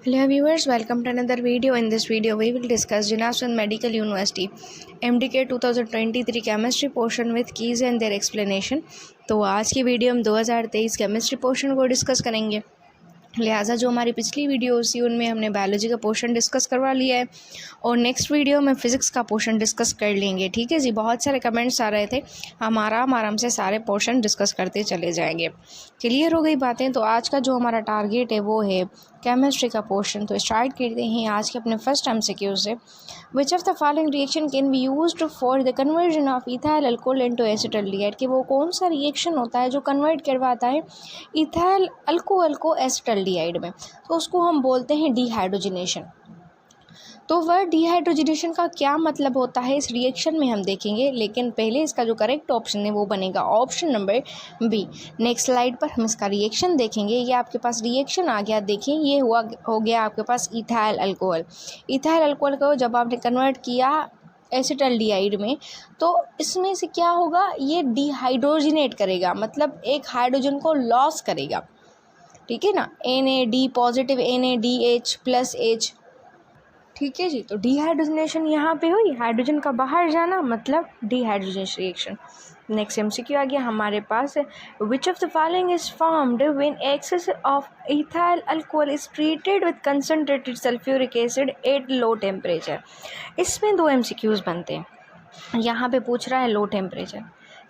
Hello viewers, welcome to another video. In this video, we will discuss Jinasun Medical University MDK 2023 chemistry portion with keys and their explanation. तो आज की video हम 2023 chemistry portion को discuss करेंगे। लिहाजा जो हमारी पिछली वीडियोस थी उनमें हमने बायोलॉजी का पोर्शन डिस्कस करवा लिया है और नेक्स्ट वीडियो में फ़िज़िक्स का पोर्शन डिस्कस कर लेंगे। ठीक है जी, बहुत सारे कमेंट्स आ रहे थे, हम आराम से सारे पोर्शन डिस्कस करते चले जाएंगे। क्लियर हो गई बातें। तो आज का जो हमारा टारगेट है वो है केमिस्ट्री का पोर्शन। तो स्टार्ट करते हैं आज के अपने फर्स्ट MCQ से। विच of the following reaction can be used for the conversion of ethyl alcohol into acetaldehyde, कि वो कौन सा रिएक्शन होता है जो कन्वर्ट करवाता है इथाइल अल्कोहल को एसिटाल्डिहाइड में। तो उसको हम बोलते हैं डिहाइड्रोजनेशन। तो वह डिहाइड्रोजनेशन का क्या मतलब होता है इस रिएक्शन में हम देखेंगे, लेकिन पहले इसका जो करेक्ट ऑप्शन है वो बनेगा option number B. Next slide पर हम इसका रिएक्शन देखेंगे। ये आपके पास रिएक्शन आ गया, देखिए ये हो गया आपके पास इथाइल अल्कोहल। इथाइल अल्कोहल को जब आपने कन्वर्ट किया एसिटाल्डिहाइड में तो इसमें से क्या होगा, ये डिहाइड्रोजनेट करेगा, मतलब एक हाइड्रोजन को लॉस करेगा। ठीक है ना, Na positive NaDH plus H। ठीक है जी, तो डिहाइड्रोजनेशन यहाँ पे हुई, हाइड्रोजन का बाहर जाना मतलब डिहाइड्रोजनेशन रिएक्शन। नेक्स्ट MCQ आ गया हमारे पास, which of the following is formed when excess of ethyl alcohol is treated with concentrated sulphuric acid at low temperature. इसमें 2 MCQs बनते हैं। यहाँ पे पूछ रहा है लो टेम्परेचर।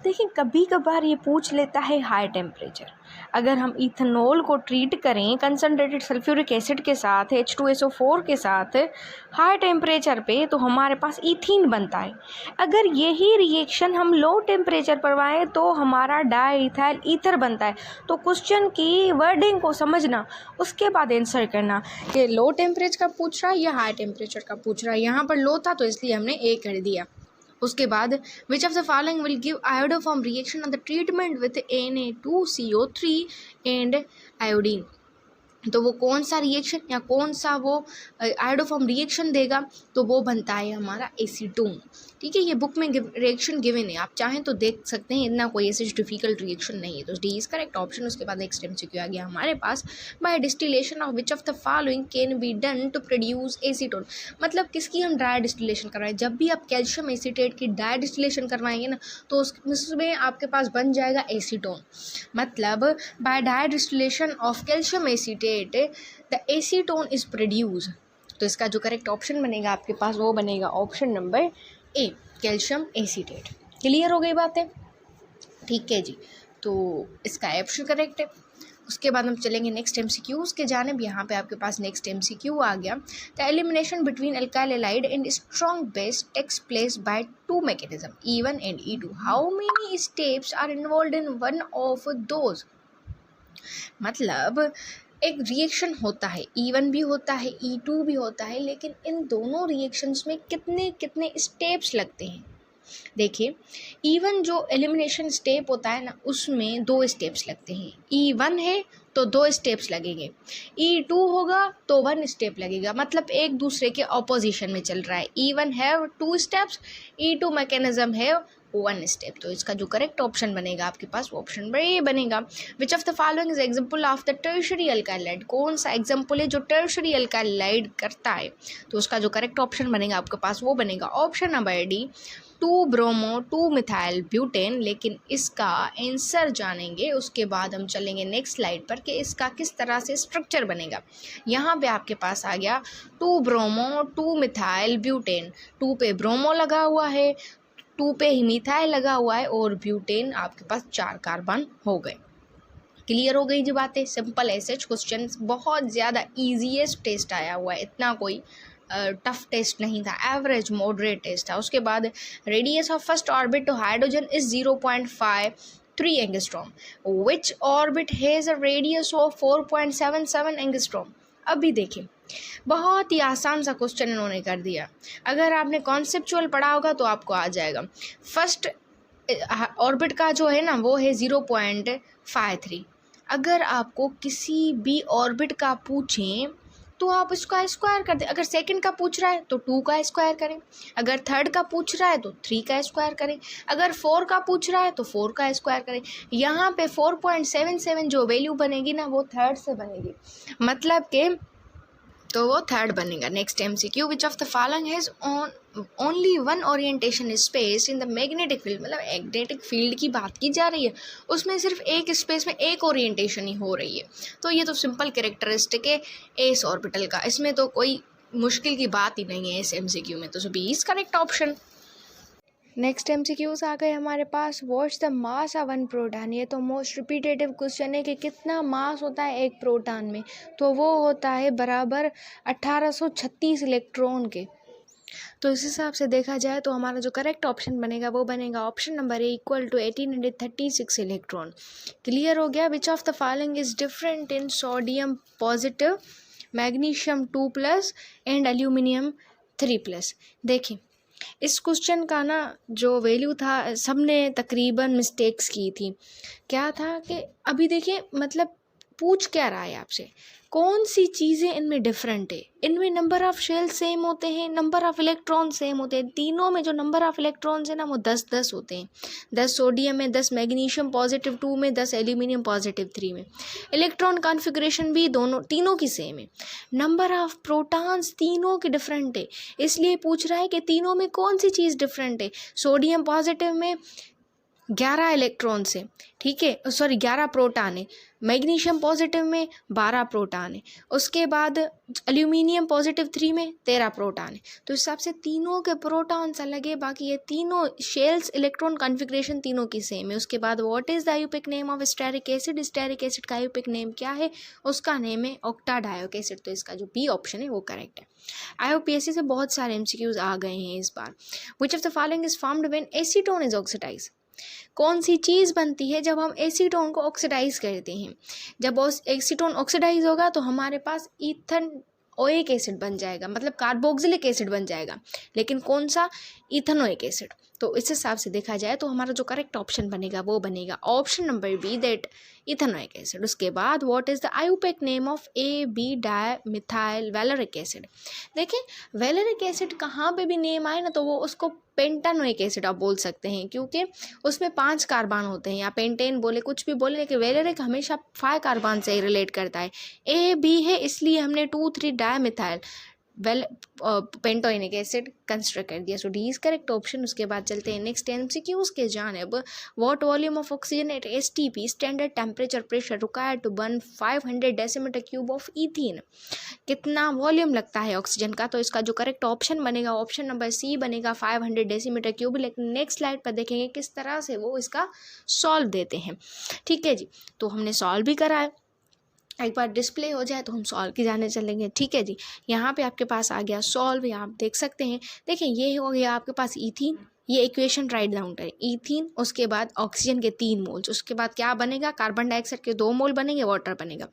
देखिए कभी कभार ये पूछ लेता है हाई टेम्परेचर। अगर हम इथेनॉल को ट्रीट करें कंसनट्रेटेड सल्फ्यूरिक एसिड के साथ H2SO4 के साथ हाई टेम्परेचर पे तो हमारे पास इथीन बनता है। अगर यही रिएक्शन हम लो टेम्परेचर पर आएँ तो हमारा डाई इथाइल ईथर बनता है। तो क्वेश्चन की वर्डिंग को समझना, उसके बाद आंसर करना कि लो टेम्परेचर का पूछ रहा है या हाई टेम्परेचर का पूछ रहा है। यहाँ पर लो था तो इसलिए हमने ए कर दिया। उसके बाद which of the following will give iodoform reaction on the treatment with Na2CO3 and iodine. तो वो कौन सा रिएक्शन या कौन सा वो आयोडोफॉर्म रिएक्शन देगा, तो वो बनता है हमारा एसीटोन। ठीक है, ये बुक में रिएक्शन गिवन है, आप चाहें तो देख सकते हैं, इतना कोई ऐसे डिफिकल्ट रिएक्शन नहीं है। तो डी इज करेक्ट ऑप्शन। उसके बाद नेक्स्ट MCQ आ गया हमारे पास, by distillation of which of the following can be done to produce acetone. मतलब किसकी हम ड्राई डिस्टिलेशन करवाएं। जब भी आप कैल्शियम एसीटेट की ड्राई डिस्टिलेशन करवाएंगे ना तो उसमें आपके पास बन जाएगा एसीटोन। मतलब by dry distillation of calcium acetate the acetone is produce. तो इसका जो करेक्ट ऑप्शन बनेगा आपके पास वो बनेगा ऑप्शन नंबर ए, कैल्शियम एसीटेट। क्लियर हो गई बात है। ठीक है जी, तो इसका ऑप्शन करेक्ट है। उसके बाद हम चलेंगे नेक्स्ट MCQs के जानिब। यहाँ पे आपके पास नेक्स्ट MCQ आ गया, the elimination between alkyl halide and strong base takes place by 2 mechanism E1 and E2। How many steps are involve in one of those. मतलब एक रिएक्शन होता है, E1 भी होता है E2 भी होता है, लेकिन इन दोनों रिएक्शंस में कितने कितने स्टेप्स लगते हैं। देखिए E1 जो एलिमिनेशन स्टेप होता है ना उसमें 2 स्टेप्स लगते हैं। E1 है तो 2 स्टेप्स लगेंगे, E2 होगा तो 1 स्टेप लगेगा, मतलब एक दूसरे के ऑपोजिशन में चल रहा है। E1 है 2 स्टेप्स, E2 मैकेनिज्म है 1 स्टेप। तो इसका जो करेक्ट ऑप्शन बनेगा आपके पास वो ऑप्शन नंबर ए बनेगा। Which of the following is example of the tertiary alkaloid. कौन सा एग्जांपल है जो टर्शियरी अल्काइलाइड करता है। तो उसका जो करेक्ट ऑप्शन बनेगा आपके पास वो बनेगा option number D, 2 bromo 2 methyl butane. लेकिन इसका आंसर जानेंगे उसके बाद हम चलेंगे नेक्स्ट स्लाइड पर कि इसका किस तरह से स्ट्रक्चर बनेगा। यहाँ पे आपके पास आ गया 2 ब्रोमो 2 मिथाइल ब्यूटेन। 2 पे ब्रोमो लगा हुआ है, 2 पे ही मिथाइल लगा हुआ है और ब्यूटेन आपके पास 4 कार्बन हो गए। क्लियर हो गई जी बातें। सिंपल ऐसे क्वेश्चन, बहुत ज़्यादा ईजीएस्ट टेस्ट आया हुआ है, इतना कोई टफ टेस्ट नहीं था, एवरेज मॉडरेट टेस्ट था। उसके बाद radius of first orbit to hydrogen is 0.53 angstrom, which orbit has a radius of 4.77 angstrom. अभी देखिए बहुत ही आसान सा क्वेश्चन इन्होंने कर दिया, अगर आपने कॉन्सेप्चुअल पढ़ा होगा तो आपको आ जाएगा। फर्स्ट ऑर्बिट का जो है ना वो है 0.53। अगर आपको किसी भी ऑर्बिट का पूछें तो आप उसका स्क्वायर कर दें। अगर सेकंड का पूछ रहा है तो 2 का स्क्वायर करें, अगर थर्ड का पूछ रहा है तो 3 का स्क्वायर करें, अगर 4 का पूछ रहा है तो 4 का स्क्वायर करें। यहाँ पे 4.77 जो वैल्यू बनेगी ना वो थर्ड से बनेगी, मतलब कि तो वो थर्ड बनेगा। Next MCQ, which of the following has only one orientation space in the magnetic field. मतलब मैग्नेटिक फील्ड की बात की जा रही है, उसमें सिर्फ एक स्पेस में एक ओरिएंटेशन ही हो रही है। तो ये तो सिंपल कैरेक्टरिस्टिक है एस ऑर्बिटल का, इसमें तो कोई मुश्किल की बात ही नहीं है इस MCQ में, तो B is correct option. Next MCQs आ गए हमारे पास। What's the mass of one proton. ये तो मोस्ट रिपीटेटिव क्वेश्चन है कि कितना मास होता है एक प्रोटॉन में, तो वो होता है बराबर 1836 इलेक्ट्रॉन के। तो इस हिसाब से देखा जाए तो हमारा जो करेक्ट ऑप्शन बनेगा वो बनेगा option number A equal to 1836 electron. Clear हो गया। Which of the following is different in sodium positive, magnesium 2+ and aluminium 3+। देखिए इस क्वेश्चन का ना जो वैल्यू था सबने तकरीबन मिस्टेक्स की थी। क्या था कि अभी देखिए मतलब पूछ क्या रहा है आपसे, कौन सी चीज़ें इनमें डिफरेंट है। इनमें नंबर ऑफ़ शेल सेम होते हैं, नंबर ऑफ़ इलेक्ट्रॉन सेम होते हैं। तीनों में जो नंबर ऑफ़ इलेक्ट्रॉन्स है ना वो 10-10 होते हैं। 10 सोडियम में, 10 मैग्नीशियम पॉजिटिव 2 में, 10 एल्यूमिनियम पॉजिटिव 3 में। इलेक्ट्रॉन कॉन्फ़िगरेशन भी तीनों की सेम है। नंबर ऑफ़ प्रोटॉन्स तीनों के डिफरेंट है, इसलिए पूछ रहा है कि तीनों में कौन सी चीज़ डिफरेंट है। सोडियम पॉजिटिव में 11 इलेक्ट्रॉन्स है, ठीक है, सॉरी 11 प्रोटॉन है। मैग्नीशियम पॉजिटिव में 12 प्रोटॉन है। उसके बाद एल्यूमिनियम पॉजिटिव 3 में 13 प्रोटॉन है। तो इस हिसाब से तीनों के प्रोटॉन्स अलग है, बाकी ये तीनों शेल्स इलेक्ट्रॉन कॉन्फ़िगरेशन तीनों की सेम है। उसके बाद what is the IUPAC name of stearic acid. Stearic acid का आयोपिक नेम क्या है, उसका नेम है ऑक्टाडायोइक एसिड। तो इसका जो बी ऑप्शन है वो करेक्ट है। IUPAC से बहुत सारे MCQs आ गए हैं इस बार। Which of the following is formed when acetone is oxidise. कौन सी चीज़ बनती है जब हम एसीटोन को ऑक्सीडाइज करते हैं। जब एसीटोन ऑक्सीडाइज होगा तो हमारे पास इथेनोइक एसिड बन जाएगा, मतलब कार्बोक्सिलिक एसिड बन जाएगा। लेकिन कौन सा, इथेनोइक एसिड। तो इस हिसाब से देखा जाए तो हमारा जो करेक्ट ऑप्शन बनेगा वो बनेगा option number B, that ethanoic acid. उसके बाद what is the IUPAC name of AB dimethyl valeric acid. देखिए वैलेरिक एसिड कहाँ पे भी नेम आए ना तो वो उसको पेंटानोइक एसिड आप बोल सकते हैं, क्योंकि उसमें 5 कार्बन होते हैं, या पेंटेन बोले कुछ भी बोले, लेकिन वैलेरिक हमेशा 5 कार्बन से ही रिलेट करता है। AB है इसलिए हमने 2,3 डायमिथाइल पेंटोइनिक एसिड कंसिडर कर दिया। So D is correct option. उसके बाद चलते हैं नेक्स्ट MCQs के जानिब। What volume of oxygen at STP standard temperature pressure required to burn 500 decimetre cube of ethene. कितना वॉल्यूम लगता है ऑक्सीजन का, तो इसका जो करेक्ट ऑप्शन बनेगा ऑप्शन नंबर सी बनेगा 500 डेसीमीटर क्यूब। लेकिन नेक्स्ट स्लाइड पर देखेंगे किस तरह से वो इसका सॉल्व देते हैं। ठीक है जी, तो हमने सॉल्व भी करा है, एक बार डिस्प्ले हो जाए तो हम सॉल्व की जाने चलेंगे। ठीक है जी, यहाँ पे आपके पास आ गया सॉल्व, यहाँ आप देख सकते हैं। देखिए ये हो गया आपके पास ईथीन, ये इक्वेशन राइट डाउन करें। ईथीन, उसके बाद ऑक्सीजन के 3 मोल्स, उसके बाद क्या बनेगा, कार्बन डाइऑक्साइड के 2 मोल बनेंगे, वाटर बनेगा।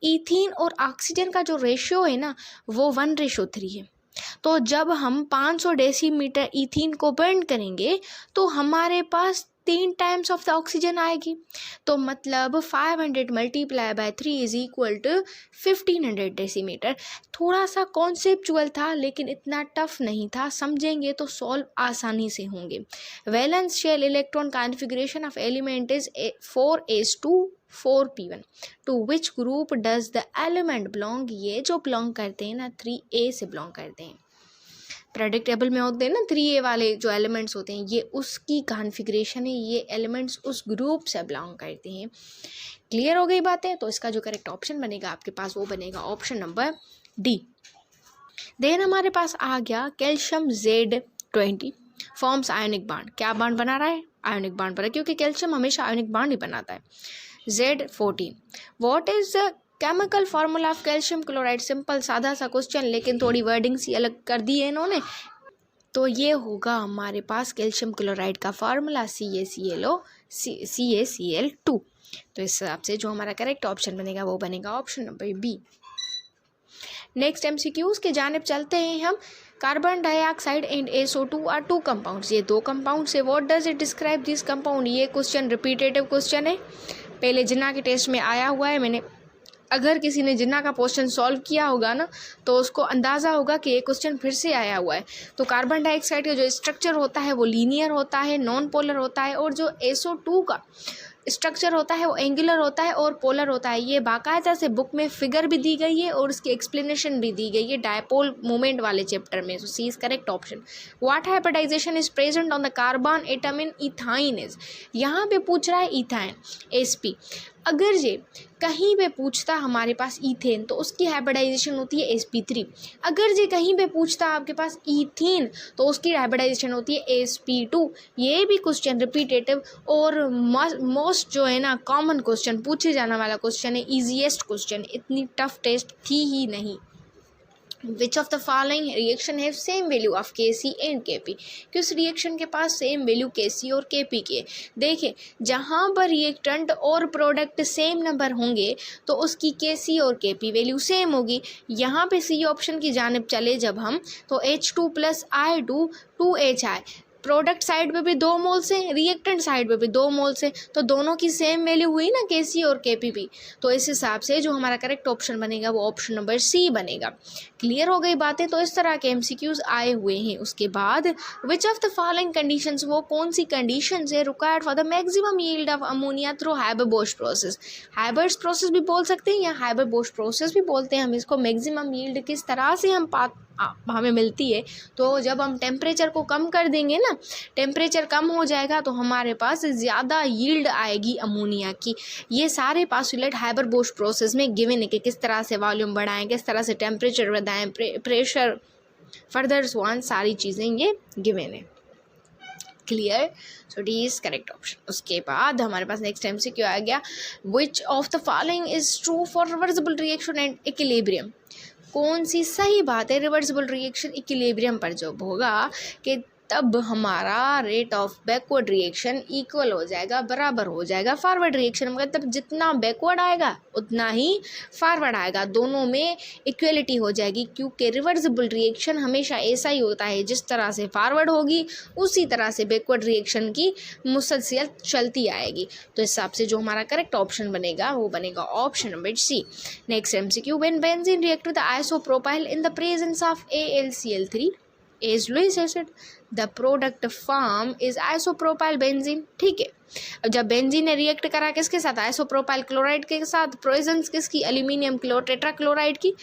ईथीन और ऑक्सीजन का जो रेशियो है ना वो 1:3 है। तो जब हम 500 डेसीमीटर ईथीन को बर्न करेंगे तो हमारे पास 3 टाइम्स ऑफ द ऑक्सीजन आएगी। तो मतलब 500 multiply by 3 is equal to 1500 decimetre. थोड़ा सा कॉन्सेप्चुअल था लेकिन इतना टफ नहीं था, समझेंगे तो सॉल्व आसानी से होंगे। Valence shell electron configuration of element is 4s2 4p1। To which group does the element belong. ये जो बिलोंग करते हैं ना 3a से बिलोंग करते हैं। प्रेडिक्टेबल में होते हैं ना 3a वाले जो एलिमेंट्स होते हैं, ये उसकी कॉन्फ़िगरेशन है, ये एलिमेंट्स उस ग्रुप से बिलोंग करते हैं। क्लियर हो गई बातें। तो इसका जो करेक्ट ऑप्शन बनेगा आपके पास वो बनेगा ऑप्शन नंबर डी। देन हमारे पास आ गया calcium Z20 forms ionic bond. क्या बॉन्ड बना रहा है, आयोनिक बॉन्ड बना, क्योंकि कैल्शियम हमेशा आयोनिक बॉन्ड ही बनाता है। Z14 what is the chemical formula of calcium chloride. Simple सादा सा क्वेश्चन, लेकिन थोड़ी वर्डिंग सी अलग कर दी है इन्होंने। तो ये होगा हमारे पास कैल्शियम क्लोराइड का फार्मूला CaCl2। तो इस हिसाब से जो हमारा करेक्ट ऑप्शन बनेगा वो बनेगा option number B. Next MCQs के जानिब चलते हैं हम। Carbon dioxide and SO2 are 2 compounds. ये 2 कंपाउंड्स है। What does it describe this compound. ये क्वेश्चन रिपीटेटिव क्वेश्चन है, पहले जिन्ना के टेस्ट में आया हुआ है। मैंने अगर किसी ने जिन्ना का क्वेश्चन सॉल्व किया होगा ना तो उसको अंदाज़ा होगा कि ये क्वेश्चन फिर से आया हुआ है। तो कार्बन डाइऑक्साइड का जो स्ट्रक्चर होता है वो लीनियर होता है, नॉन पोलर होता है, और जो SO2 का स्ट्रक्चर होता है वो एंगुलर होता है और पोलर होता है। ये बाकायदा से बुक में फिगर भी दी गई है और उसकी एक्सप्लेनेशन भी दी गई है डायपोल मोमेंट वाले चैप्टर में। So C is correct option. What hybridisation is present on the carbon atom in ethyne is, यहाँ पे पूछ रहा है इथाइन sp। अगर ये कहीं पे पूछता हमारे पास ईथेन तो उसकी हाइब्रिडाइजेशन होती है sp3। अगर ये कहीं पे पूछता आपके पास ईथीन तो उसकी हाइब्रिडाइजेशन होती है sp2। ये भी क्वेश्चन रिपीटेटिव और मोस्ट जो है ना कॉमन क्वेश्चन पूछे जाने वाला क्वेश्चन है, ईजीएस्ट क्वेश्चन, इतनी टफ टेस्ट थी ही नहीं। विच of the following reaction have same value of Kc and Kp, किस रिएक्शन के पास सेम वैल्यू Kc और Kp के। देखिए जहाँ पर रिएक्टेंट और प्रोडक्ट सेम नंबर होंगे तो उसकी Kc और Kp वैल्यू सेम होगी। यहाँ पे सी ऑप्शन की जानिब चले जब हम तो H2 + I2 2HI, product side पे भी 2 मोल्स हैं, रिएक्टेंट साइड पे भी 2 मोल्स हैं, तो दोनों की सेम वैल्यू हुई ना Kc और Kp भी। तो इस हिसाब से जो हमारा करेक्ट ऑप्शन बनेगा वो ऑप्शन नंबर सी बनेगा। क्लियर हो गई बातें। तो इस तरह के एमसीक्यूज आए हुए हैं। उसके बाद which of the following conditions, वो कौन सी कंडीशंस है required for the maximum yield of ammonia through Haber Bosch process. Haber's process भी बोल सकते हैं या हाइबर-बोश प्रोसेस भी बोलते हैं हम इसको। मैक्सिमम यील्ड किस तरह से हमें मिलती है, तो जब हम टेम्परेचर को कम कर देंगे ना, टेम्परेचर कम हो जाएगा तो हमारे पास ज़्यादा यील्ड आएगी अमोनिया की। ये सारे पास्टुलेट हाइबर-बोश प्रोसेस में गिवन है कि किस तरह से वॉल्यूम बढ़ाएं, किस तरह से टेम्परेचर बढ़ाएं, प्रेशर फर्दर स्वान, सारी चीज़ें ये गिवन है। Clear. So D is correct option. उसके बाद हमारे पास नेक्स्ट एमसीक्यू आ गया, which of the following is true for reversible reaction and equilibrium. कौन सी सही बात है रिवर्सिबल रिएक्शन इक्विलिब्रियम पर जब होगा कि तब हमारा rate of backward reaction equal हो जाएगा, बराबर हो जाएगा फॉरवर्ड रिएक्शन। मतलब जितना बैकवर्ड आएगा उतना ही फॉरवर्ड आएगा, दोनों में इक्वलिटी हो जाएगी। क्योंकि रिवर्सिबल रिएक्शन हमेशा ऐसा ही होता है, जिस तरह से फॉरवर्ड होगी उसी तरह से बैकवर्ड रिएक्शन की मुसलसल चलती आएगी। तो इस हिसाब से जो हमारा करेक्ट ऑप्शन बनेगा वो बनेगा option number C. Next MCQ, when benzene react with isopropyl in the presence of AlCl3 is Lewis acid, the product form is isopropyl benzene। ठीक है, अब जब बेंजीन ने रिएक्ट करा किसके साथ, आइसोप्रोपाइल क्लोराइड के साथ, प्रेजेंस किसकी, एल्यूमिनियम टेट्राक्लोराइड की,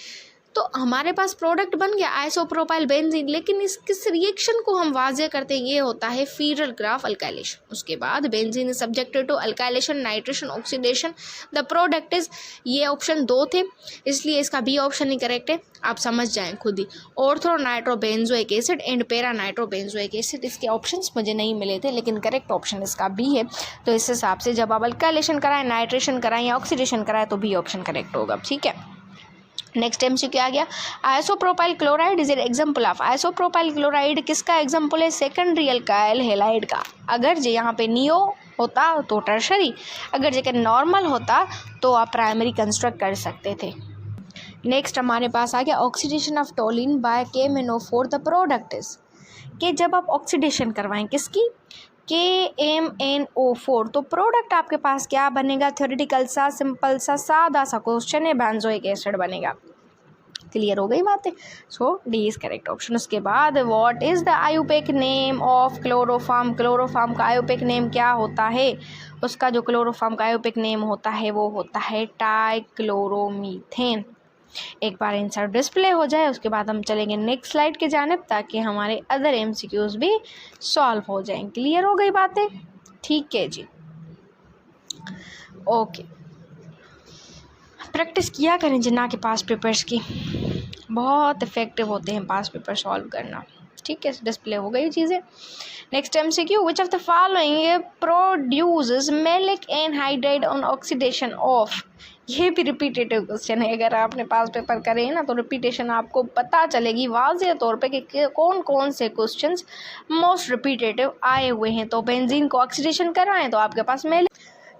तो हमारे पास प्रोडक्ट बन गया आइसोप्रोपाइल बेंजीन। लेकिन किस रिएक्शन को हम वाज़े करते हैं, ये होता है फीरल ग्राफ अल्काइलेशन। उसके बाद benzene is subjected to alkylation, nitration, oxidation, the product is, ये ऑप्शन 2 थे इसलिए इसका बी ऑप्शन ही करेक्ट है, आप समझ जाएं खुद ही। Ortho nitrobenzoic acid and para nitrobenzoic acid, इसके ऑप्शंस मुझे नहीं मिले थे लेकिन करेक्ट ऑप्शन इसका बी है। तो इस हिसाब से जब आप अल्काइलेशन कराएं, नाइट्रेशन कराएं या ऑक्सीडेशन कराएं तो बी ऑप्शन करेक्ट होगा। ठीक है, नेक्स्ट एमसीक्यू आ गया, isopropyl chloride is an example of. Isopropyl chloride किसका एग्जांपल है, सेकेंडरी अल्काइल हैलाइड का। अगर जे यहाँ पे नियो होता तो टर्शरी, अगर जेकर नॉर्मल होता तो आप प्राइमरी कंस्ट्रक्ट कर सकते थे। नेक्स्ट हमारे पास आ गया, oxidation of toluene by KMnO4 the product is, कि जब आप ऑक्सीडेशन करवाएं किसकी, KMnO4 तो प्रोडक्ट आपके पास क्या बनेगा, थ्योरेटिकल सा सिंपल सा सादा सा क्वेश्चन है, बेंजोइक एसिड बनेगा। क्लियर हो गई बातें। सो डी इज करेक्ट ऑप्शन। उसके बाद what is the IUPAC name of chloroform, chloroform का आयुपेक नेम क्या होता है, उसका जो क्लोरोफॉर्म का आयुपेक नेम होता है वो होता है टाइक्लोरोमीथेन। एक बार आंसर डिस्प्ले हो जाए उसके बाद हम चलेंगे नेक्स्ट स्लाइड के जानिब ताकि हमारे अदर एमसीक्यूज भी सॉल्व हो जाएं। क्लियर हो गई बातें। ठीक है जी, ओके। प्रैक्टिस किया करें जिन्ना के पास पेपर्स की, बहुत इफेक्टिव होते हैं पास पेपर सॉल्व करना। ठीक है, डिस्प्ले हो गई चीज़ें। Next MCQ, which of the following produces maleic anhydride on oxidation of. ये भी रिपीटेटिव क्वेश्चन है, अगर आपने पास पेपर करे हैं ना तो रिपीटेशन आपको पता चलेगी वाज़े तौर पे कि कौन कौन से क्वेश्चंस मोस्ट रिपीटेटिव आए हुए हैं। तो बेंजीन को ऑक्सीडेशन करवाएं तो आपके पास मैलिक।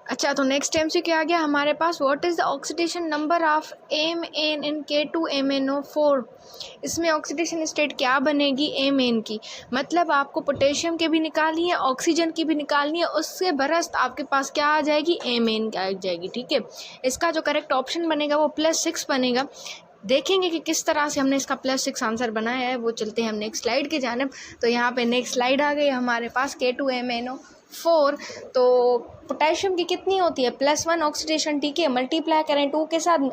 अच्छा, तो नेक्स्ट एमसीक्यू आ गया हमारे पास, what is the oxidation number of MN इन K2MnO4। इसमें ऑक्सीडेशन स्टेट क्या बनेगी, MN की, मतलब आपको पोटेशियम के भी निकालनी है, ऑक्सीजन की भी निकालनी है, उससे बरस्त आपके पास क्या आ जाएगी, MN आ जाएगी। ठीक है, इसका जो करेक्ट ऑप्शन बनेगा वो +6 बनेगा। देखेंगे कि किस तरह से हमने इसका +6 आंसर बनाया है। वो चलते हैं हम नेक्स्ट स्लाइड के जानिब। तो यहाँ पे नेक्स्ट स्लाइड आ गई हमारे पास, K2MnO4 4। तो पोटेशियम की कितनी होती है +1 ऑक्सीडेशन, ठीक है। मल्टीप्लाई करें 2 के साथ,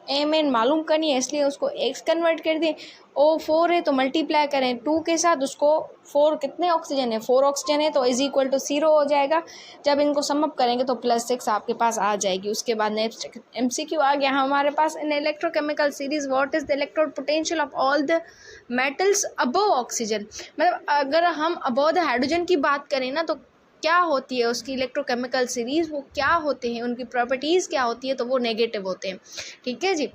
एम मालूम करनी है इसलिए उसको एक्स कन्वर्ट कर दें। O4 है तो मल्टीप्लाई करें 2 के साथ, उसको 4 कितने ऑक्सीजन है 4 ऑक्सीजन है, तो = 0 हो जाएगा। जब इनको समअप करेंगे तो +6 आपके पास आ जाएगी। उसके बाद नेक्स्ट MCQ आ गया हमारे पास, in electrochemical series what is the electrode potential of all the metals above oxygen. मतलब अगर हम अबव द हाइड्रोजन की बात करें ना, तो क्या होती है उसकी इलेक्ट्रोकेमिकल सीरीज़, वो क्या होते हैं, उनकी प्रॉपर्टीज़ क्या होती है, तो वो नेगेटिव होते हैं, ठीक है जी।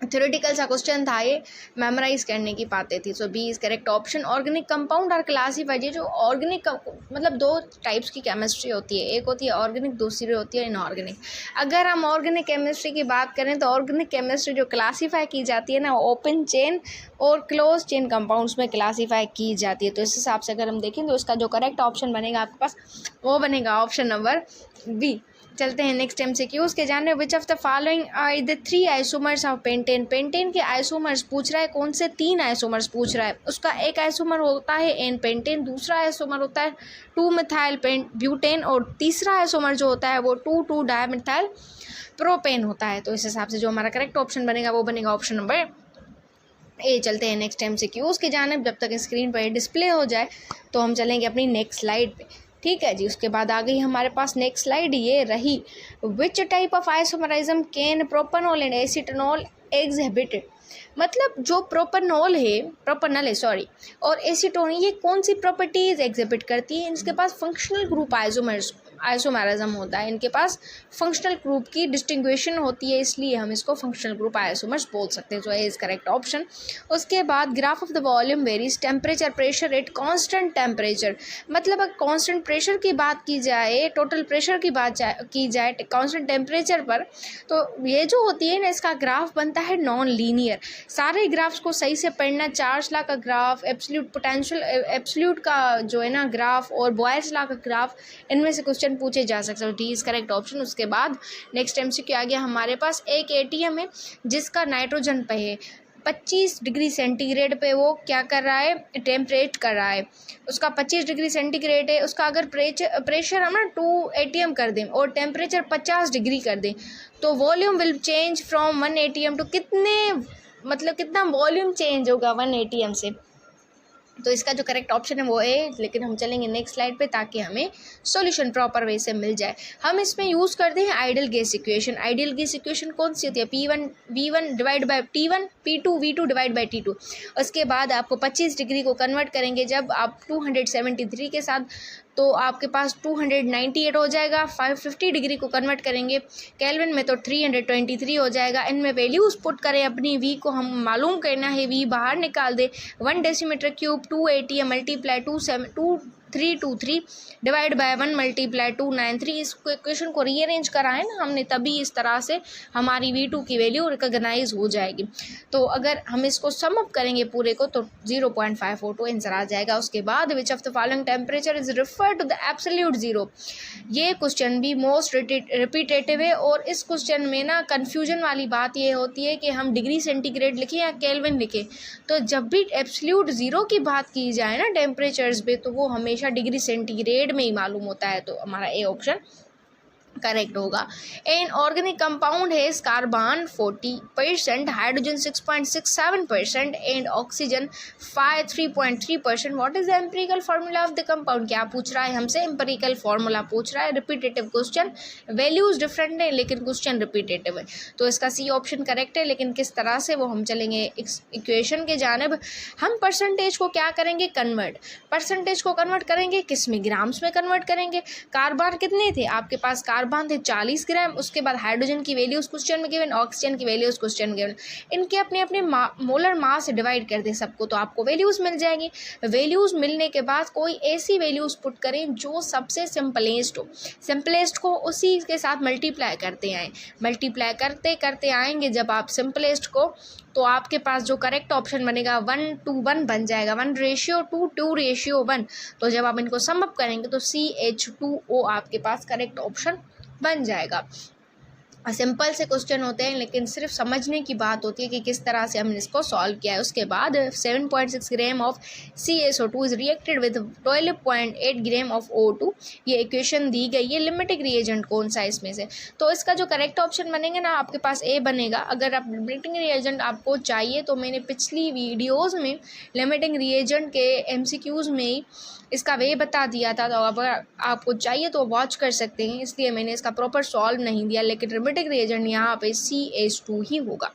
थ्योरेटिकल सा क्वेश्चन था ये, मेमोराइज करने की बातें थी। So B is correct option. Organic compound are classified, ये जो ऑर्गेनिक मतलब 2 टाइप्स की केमिस्ट्री होती है, एक होती है ऑर्गेनिक, दूसरी होती है इनऑर्गेनिक। अगर हम ऑर्गेनिक केमिस्ट्री की बात करें तो ऑर्गेनिक केमिस्ट्री जो क्लासीफाई की जाती है ना, ओपन चेन और क्लोज चेन कंपाउंड्स में क्लासीफाई की जाती है। तो इस हिसाब से अगर हम देखें तो इसका जो करेक्ट ऑप्शन बनेगा आपके पास, वो बनेगा ऑप्शन नंबर बी। चलते हैं नेक्स्ट MCQ के जाने। Which of the following are the 3 isomers of pentane. Pentane के आइसोमर्स पूछ रहा है, कौन से 3 आइसोमर्स पूछ रहा है। उसका एक आइसोमर होता है एन पेंटेन, दूसरा आइसोमर होता है 2-मिथाइल ब्यूटेन, और तीसरा आइसोमर जो होता है वो 2,2-डायमिथाइल प्रोपेन होता है। तो इस हिसाब से जो हमारा करेक्ट ऑप्शन बनेगा वो बनेगा ऑप्शन नंबर ए। चलते हैं नेक्स्ट MCQ की जानिब। जब तक स्क्रीन पर डिस्प्ले हो जाए तो हम चलेंगे अपनी नेक्स्ट स्लाइड पे, ठीक है जी। उसके बाद आ गई हमारे पास नेक्स्ट स्लाइड, ये रही। Which type of isomerism can propanol and acetonol exhibited. मतलब जो प्रोपेनॉल है सॉरी, और एसीटोन, ये कौन सी प्रॉपर्टीज एग्जिबिट करती है। इनके पास फंक्शनल ग्रुप आइसोमरिज्म होता है, इनके पास फंक्शनल ग्रुप की डिस्टिंग्विशन होती है, इसलिए हम इसको फंक्शनल ग्रुप आइसोमर्स बोल सकते हैं। जो है इज करेक्ट ऑप्शन। उसके बाद graph of the volume varies temperature pressure at constant temperature. मतलब अगर कांस्टेंट प्रेशर की बात की जाए, टोटल प्रेशर की बात की जाए कांस्टेंट टेम्परेचर पर, तो ये जो होती है ना, इसका ग्राफ बनता है नॉन लीनियर। सारे ग्राफ्स को सही से पढ़ना, चार्ज लॉ का ग्राफ, एब्सोल्यूट पोटेंशियल, एब्सोल्यूट का जो है ना ग्राफ, और बॉयल्स लॉ का ग्राफ, इनमें से क्वेश्चन पूछे जा सकते हैं। D is correct option. उसके बाद नेक्स्ट MCQ आ गया हमारे पास। एक ATM है जिसका नाइट्रोजन पे है 25 डिग्री सेंटीग्रेड पे, वो क्या कर रहा है, टेम्परेट कर रहा है। उसका 25 डिग्री सेंटीग्रेड है, उसका अगर प्रेशर हम ना 2 ATM कर दें और टेम्परेचर 50 डिग्री कर दें, तो volume will change from 1 ATM to कितना वॉल्यूम चेंज होगा 1 ATM से। तो इसका जो करेक्ट ऑप्शन है वो है, लेकिन हम चलेंगे नेक्स्ट स्लाइड पे ताकि हमें सॉल्यूशन प्रॉपर वे से मिल जाए। हम इसमें यूज़ करते हैं ideal gas equation. Ideal gas equation कौन सी होती है, P1 V1 divide by T1, P2 V2 divide by T2। उसके बाद आपको 25 डिग्री को कन्वर्ट करेंगे जब आप 273 के साथ, तो आपके पास 298 हो जाएगा। 550 डिग्री को कन्वर्ट करेंगे केल्विन में तो 323 हो जाएगा। इनमें वैल्यूज़ पुट करें अपनी, V को हम मालूम करना है, V बाहर निकाल दे। 1 decimetre cube 2 ATM multiply 2323 divide by 1 multiply 293। इस इक्वेशन को रीअरेंज कराएं ना हमने, तभी इस तरह से हमारी V2 की वैल्यू रिकॉग्नाइज हो जाएगी। तो अगर हम इसको सम अप करेंगे पूरे को तो 0.542 आंसर आ जाएगा। उसके बाद which of the following temperature is refer to the absolute zero. ये क्वेश्चन भी मोस्ट रिपीटेटिव है, और इस क्वेश्चन में ना कन्फ्यूजन वाली बात ये होती है कि हम डिग्री सेंटीग्रेड लिखें या केल्विन लिखें। तो जब भी एब्सोल्यूट जीरो की बात की जाए ना टेम्परेचर्स पे, तो वो हमेशा डिग्री सेंटीग्रेड में ही मालूम होता है। तो हमारा ए ऑप्शन करेक्ट होगा। एन ऑर्गेनिक कंपाउंड है carbon 40%, hydrogen 6.67% and oxygen 3.3%। What is the empirical formula of the compound. क्या पूछ रहा है हमसे, एम्पिरिकल फार्मूला पूछ रहा है। रिपीटेटिव क्वेश्चन, वैल्यूज डिफरेंट है लेकिन क्वेश्चन रिपीटेटिव है, तो इसका सी ऑप्शन करेक्ट है। लेकिन किस तरह से, वो हम चलेंगे इक्वेशन के जानिब। हम परसेंटेज को क्या करेंगे, परसेंटेज को कन्वर्ट करेंगे किस में, ग्राम्स में कन्वर्ट करेंगे। कार्बन कितने थे आपके पास, कार्बन थे 40 ग्राम। उसके बाद हाइड्रोजन की वैल्यू उस क्वेश्चन में गिवन, ऑक्सीजन की वैल्यू उस क्वेश्चन में गिवन। इनके अपने अपने मोलर मास से डिवाइड कर दे सबको, तो आपको वैल्यूज मिल जाएगी। वैल्यूज मिलने के बाद कोई ऐसी वैल्यूज पुट करें जो सबसे सिंपलेस्ट को उसी के साथ मल्टीप्लाई करते आएँ। मल्टीप्लाई करते करते आएंगे जब आप सिंपलेस्ट को, तो आपके पास जो करेक्ट ऑप्शन बनेगा 1:1 बन जाएगा, 1:2, 2:1। तो जब आप इनको सम अप करेंगे तो CH2O आपके पास करेक्ट ऑप्शन बन जाएगा। सिंपल से क्वेश्चन होते हैं, लेकिन सिर्फ समझने की बात होती है कि किस तरह से हमने इसको सॉल्व किया है। उसके बाद 7.6 gram of CaSO2 is reacted with 12.8 gram of O2। ये इक्वेशन दी गई है। लिमिटिंग रिएजेंट कौन सा इसमें से, तो इसका जो करेक्ट ऑप्शन बनेगा ना, आपके पास ए बनेगा। अगर आप लिमिटिंग रिएजेंट आपको चाहिए तो मैंने पिछली वीडियोज़ में लिमिटिंग रिएजेंट के MCQs में ही इसका वे बता दिया था, तो अगर आपको चाहिए तो वॉच कर सकते हैं। इसलिए मैंने इसका प्रॉपर सॉल्व नहीं दिया, लेकिन लिमिटिंग रिएजेंट यहाँ पे CaS2 ही होगा।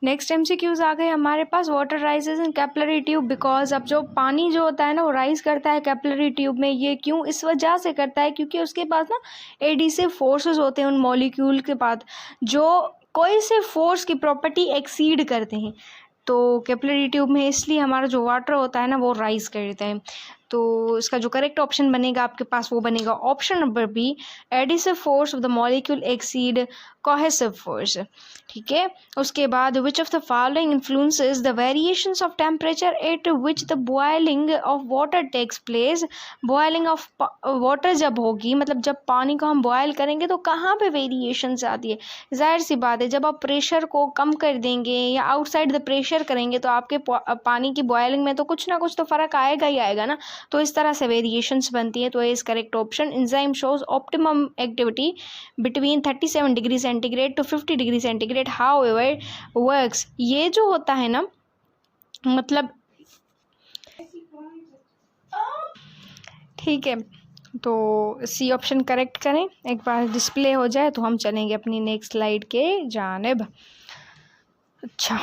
नेक्स्ट MCQs आ गए हमारे पास। Water rises in capillary tube because, अब जो पानी जो होता है ना वो राइज करता है कैपिलरी ट्यूब में। ये क्यों? इस वजह से करता है क्योंकि उसके पास ना एडिसिव फोर्सेस होते हैं उन मॉलिक्यूल के पास, जो कोई से फोर्स की प्रॉपर्टी एक्सीड करते हैं। तो कैपिलरी ट्यूब में इसलिए हमारा जो वाटर होता है ना वो राइज करता है। तो इसका जो करेक्ट ऑप्शन बनेगा आपके पास वो बनेगा option number B, adhesive force of the molecule exceed cohesive force. ठीक है। उसके बाद which of the following influences the variations of temperature at which the boiling of water takes place. Boiling of water जब होगी, मतलब जब पानी को हम बॉयल करेंगे तो कहाँ पे वेरिएशंस आती है? जाहिर सी बात है, जब आप प्रेशर को कम कर देंगे या आउटसाइड द प्रेशर करेंगे तो आपके पानी की बॉयलिंग में तो कुछ ना कुछ तो फ़र्क आएगा ही आएगा ना। तो इस तरह से वेरिएशंस बनती है। तो इस correct option, enzyme shows optimum activity between 37 degree centigrade to 50 degree centigrade, however works. ये जो होता है ना, मतलब ठीक है, तो सी ऑप्शन करेक्ट करें। एक बार डिस्प्ले हो जाए तो हम चलेंगे अपनी नेक्स्ट स्लाइड के जानिब। अच्छा,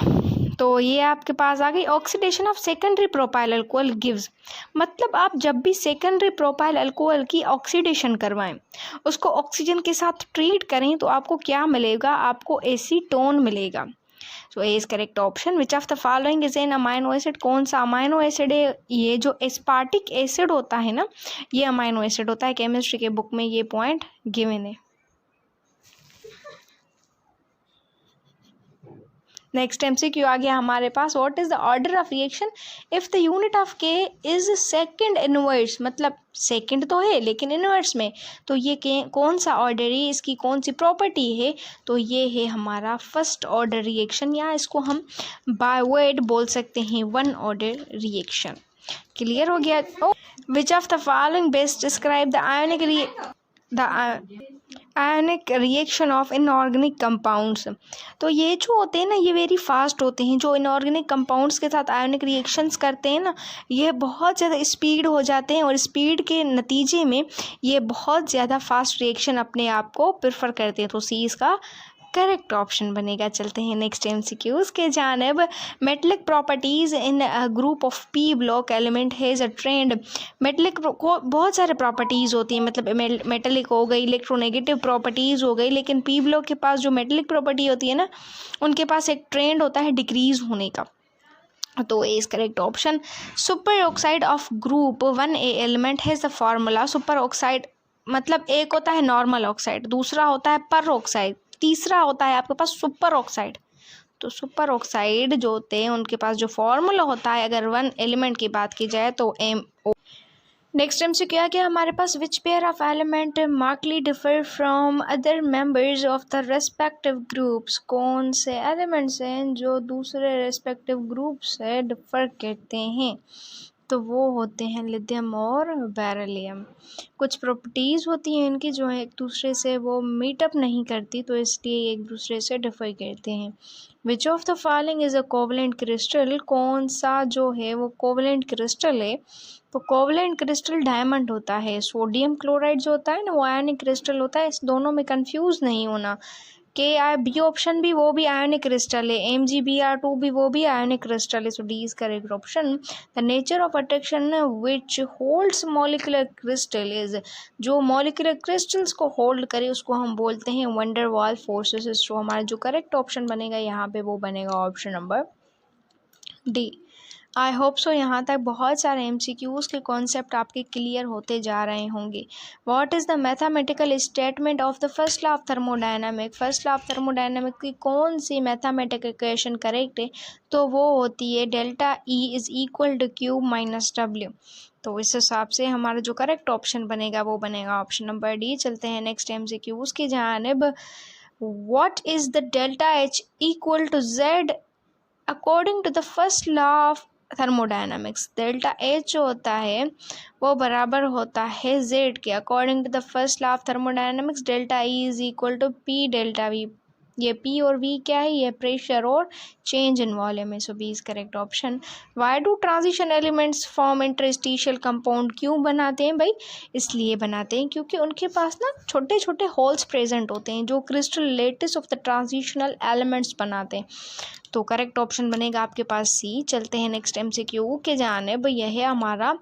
तो ये आपके पास आ गई oxidation of secondary propyl alcohol gives. मतलब आप जब भी सेकेंडरी प्रोपाइल अल्कोहल की ऑक्सीडेशन करवाएं, उसको ऑक्सीजन के साथ ट्रीट करें, तो आपको क्या मिलेगा? आपको एसीटोन मिलेगा। So A is correct option. Which of the following is an amino acid? कौन सा अमाइनो एसिड है? ये जो एस्पार्टिक एसिड होता है ना, ये अमाइनो एसिड होता है। केमिस्ट्री के बुक में ये पॉइंट गिवन है। नेक्स्ट MCQ आ गया हमारे पास। What is the order of reaction if the unit of K is second inverse? मतलब सेकंड तो है लेकिन इनवर्स में, तो ये कौन सा ऑर्डर है, इसकी कौन सी प्रॉपर्टी है? तो ये है हमारा फर्स्ट ऑर्डर रिएक्शन, या इसको हम बाय वर्ड बोल सकते हैं वन ऑर्डर रिएक्शन। क्लियर हो गया? Which of the following best describe the ionic reaction of inorganic compounds? तो ये जो होते हैं ना, ये वेरी फास्ट होते हैं। जो इनऑर्गेनिक कंपाउंड्स के साथ आयनिक रिएक्शंस करते हैं ना, ये बहुत ज़्यादा स्पीड हो जाते हैं, और स्पीड के नतीजे में ये बहुत ज़्यादा फास्ट रिएक्शन अपने आप को प्रेफर करते हैं। तो सी इसका करेक्ट ऑप्शन बनेगा। चलते हैं नेक्स्ट MCQs के जानिब। Metallic properties in group of P block element has a trend. Metallic को बहुत सारे प्रॉपर्टीज़ होती हैं, मतलब मेटलिक हो गई, इलेक्ट्रोनेगेटिव प्रॉपर्टीज़ हो गई, लेकिन पी ब्लॉक के पास जो मेटलिक प्रॉपर्टी होती है ना, उनके पास एक ट्रेंड होता है डिक्रीज होने का। तो A is correct option. Super oxide of group 1A element has the formula. Super oxide मतलब एक होता है नॉर्मल ऑक्साइड, दूसरा होता है पर ऑक्साइड, तीसरा होता है आपके पास सुपर ऑक्साइड। तो सुपर ऑक्साइड जो होते हैं उनके पास जो फॉर्मूला होता है, अगर वन एलिमेंट की बात की जाए तो MO। नेक्स्ट MCQ क्या क्या हमारे पास? Which pair of element markedly differ from other members of the respective groups? कौन से एलिमेंट्स हैं जो दूसरे रेस्पेक्टिव ग्रुप से डिफर करते हैं? तो वो होते हैं लिथियम और बेरिलियम। कुछ प्रॉपर्टीज़ होती हैं इनकी जो है एक दूसरे से वो मीटअप नहीं करती, तो इसलिए एक दूसरे से डिफर करते हैं। विच of the following is a covalent crystal? कौन सा जो है वो कोवलेंट क्रिस्टल है? तो कोवलेंट क्रिस्टल डायमंड होता है। सोडियम क्लोराइड जो होता है ना, वो आयनिक क्रिस्टल होता है। इस दोनों में कंफ्यूज नहीं होना। KI ऑप्शन भी वो भी आयनिक क्रिस्टल है, MgBr2 भी वो भी आयनिक क्रिस्टल है। So D is correct option. The nature of attraction which holds molecular crystal is? जो मॉलिक्यूलर क्रिस्टल्स को होल्ड करे उसको हम बोलते हैं वंडर वाल फोर्सेस। तो हमारा जो करेक्ट ऑप्शन बनेगा यहाँ पे वो बनेगा option number D. I hope so यहाँ तक बहुत सारे MCQs के कॉन्सेप्ट आपके क्लियर होते जा रहे होंगे। What is the mathematical statement of the first law of thermodynamic. First law of thermodynamic की कौन सी मैथमेटिकल इक्वेशन करेक्ट है, तो वो होती है delta E is equal to Q minus W। तो इस हिसाब से हमारा जो करेक्ट ऑप्शन बनेगा वो बनेगा ऑप्शन नंबर डी। चलते हैं नेक्स्ट MCQs की जानिब। What is the delta H equal to Z according to the first law of thermodynamics. Delta H जो होता है वो बराबर होता है Z के। According to the first law of thermodynamics delta E is equal to P delta V। ये P और V क्या है, ये प्रेशर और चेंज इन वॉल्यूम है। So B is correct option. Why do transition elements form interstitial compound. क्यों बनाते हैं भाई, इसलिए बनाते हैं क्योंकि उनके पास ना छोटे छोटे होल्स प्रेजेंट होते हैं जो crystal lettuce of the transitional elements बनाते हैं। तो करेक्ट ऑप्शन बनेगा आपके पास सी। चलते हैं नेक्स्ट MCQ के जानिब। यह है हमारा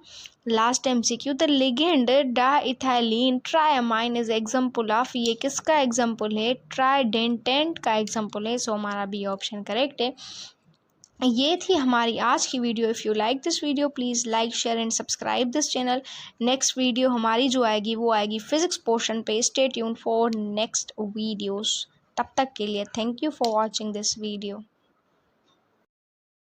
last MCQ। The ligand diethylene triamine is example of. ये किसका एग्जाम्पल है, ट्राइडेंटेंट का एग्जाम्पल है। सो हमारा बी ऑप्शन करेक्ट है। ये थी हमारी आज की video. If you like this video please like share and subscribe this channel. Next video हमारी जो आएगी वो आएगी फिजिक्स पोर्शन पे। Stay tune for next videos. तब तक के लिए thank you for watching this video.